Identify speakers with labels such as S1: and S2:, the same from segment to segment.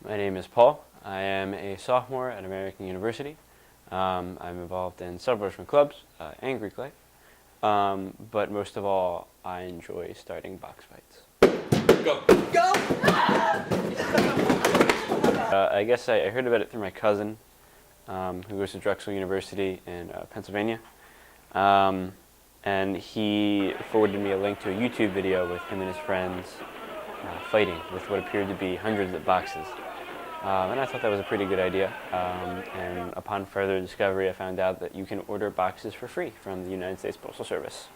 S1: My name is Paul. I am a sophomore at American University. I'm involved in several different clubs and Greek life, but most of all, I enjoy starting box fights.
S2: Go! Go!
S1: I guess I heard about it through my cousin, who goes to Drexel University in Pennsylvania, and he forwarded me a link to a YouTube video with him and his friends fighting with what appeared to be hundreds of boxes. And I thought that was a pretty good idea, and upon further discovery I found out that you can order boxes for free from the United States Postal Service.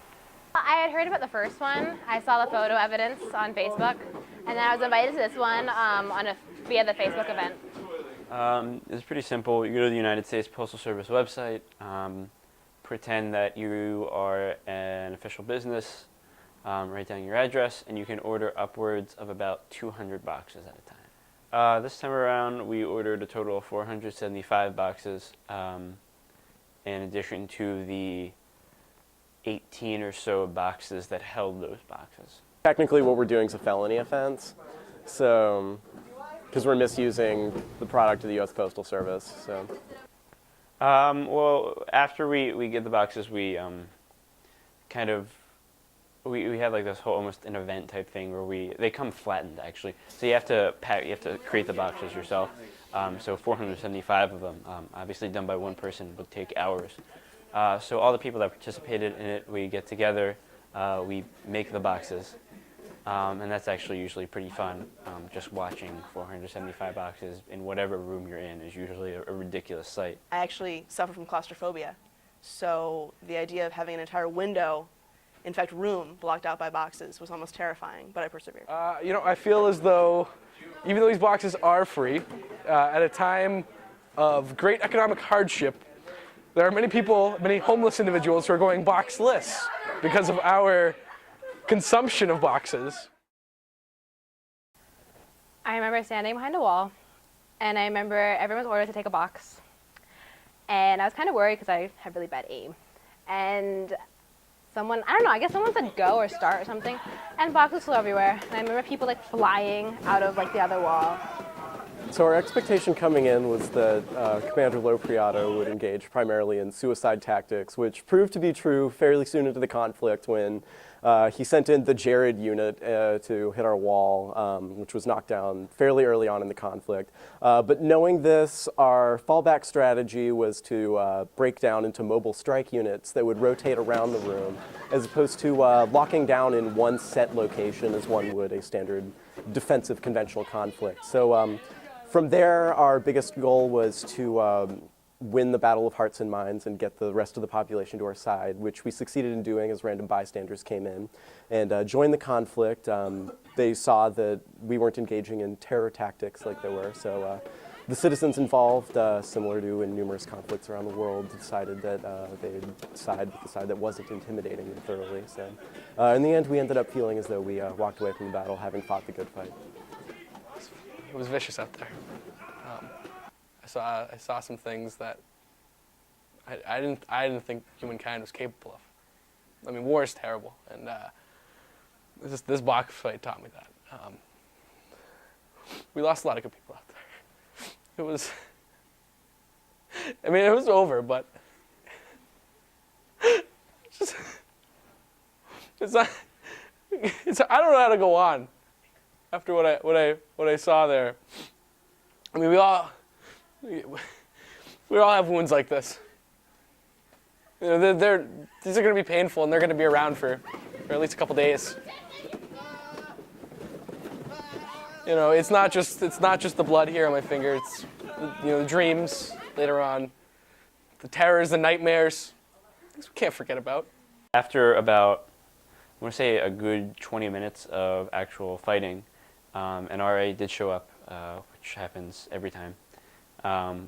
S3: I had heard about the first one. I saw the photo evidence on Facebook, and then I was invited to this one via the Facebook event.
S1: It's pretty simple. You go to the United States Postal Service website, pretend that you are an official business, write down your address, and you can order upwards of about 200 boxes at a time. This time around, we ordered a total of 475 boxes, in addition to the 18 or so boxes that held those boxes.
S4: Technically, what we're doing is a felony offense, so because we're misusing the product of the U.S. Postal Service. So,
S1: well, after we get the boxes, we we have like this whole almost an event type thing where they come flattened actually. So you have to create the boxes yourself. So 475 of them, obviously done by one person, would take hours. So all the people that participated in it, we get together, we make the boxes, and that's actually usually pretty fun. Just watching 475 boxes in whatever room you're in is usually a ridiculous sight.
S2: I actually suffer from claustrophobia, so the idea of having an entire window, in fact room, blocked out by boxes was almost terrifying, but I persevered.
S5: I feel as though, even though these boxes are free, at a time of great economic hardship, there are many homeless individuals who are going boxless because of our consumption of boxes.
S3: I remember standing behind a wall, and I remember everyone was ordered to take a box. And I was kind of worried because I had really bad aim. And someone, I don't know, I guess someone said go or start or something, and boxes flew everywhere. And I remember people like flying out of like the other wall.
S4: So our expectation coming in was that Commander Lopriato would engage primarily in suicide tactics, which proved to be true fairly soon into the conflict when he sent in the Jared unit to hit our wall, which was knocked down fairly early on in the conflict. But knowing this, our fallback strategy was to break down into mobile strike units that would rotate around the room, as opposed to locking down in one set location as one would a standard defensive conventional conflict. So from there, our biggest goal was to win the Battle of Hearts and Minds and get the rest of the population to our side, which we succeeded in doing as random bystanders came in and joined the conflict. They saw that we weren't engaging in terror tactics like they were, so the citizens involved, similar to in numerous conflicts around the world, decided that they'd side with the side that wasn't intimidating them thoroughly. So in the end, we ended up feeling as though we walked away from the battle having fought the good fight.
S5: It was vicious out there. I saw some things that I didn't think humankind was capable of. I mean, war is terrible, and this box fight taught me that. We lost a lot of good people out there. It was, I mean, it was over, but it's not. I don't know how to go on after what I saw there. I mean, we all have wounds like this. You know, these are going to be painful, and they're going to be around for at least a couple days. You know, it's not just the blood here on my finger. It's the dreams later on, the terrors, the nightmares. Things we can't forget about.
S1: After about, I want to say a good 20 minutes of actual fighting, an RA did show up, which happens every time.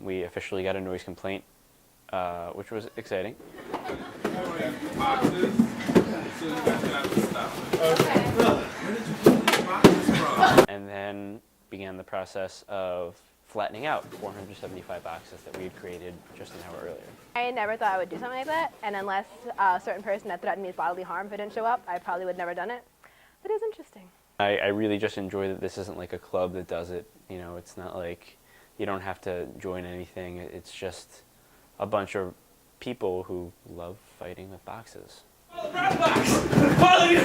S1: We officially got a noise complaint, which was exciting. And then began the process of flattening out 475 boxes that we had created just an hour earlier.
S3: I never thought I would do something like that, and unless a certain person had threatened me with bodily harm if I didn't show up, I probably would have never done it. But it was interesting.
S1: I really just enjoy that this isn't like a club that does it. You know, it's not like you don't have to join anything. It's just a bunch of people who love fighting with boxes.
S6: Follow the brass box! Follow you!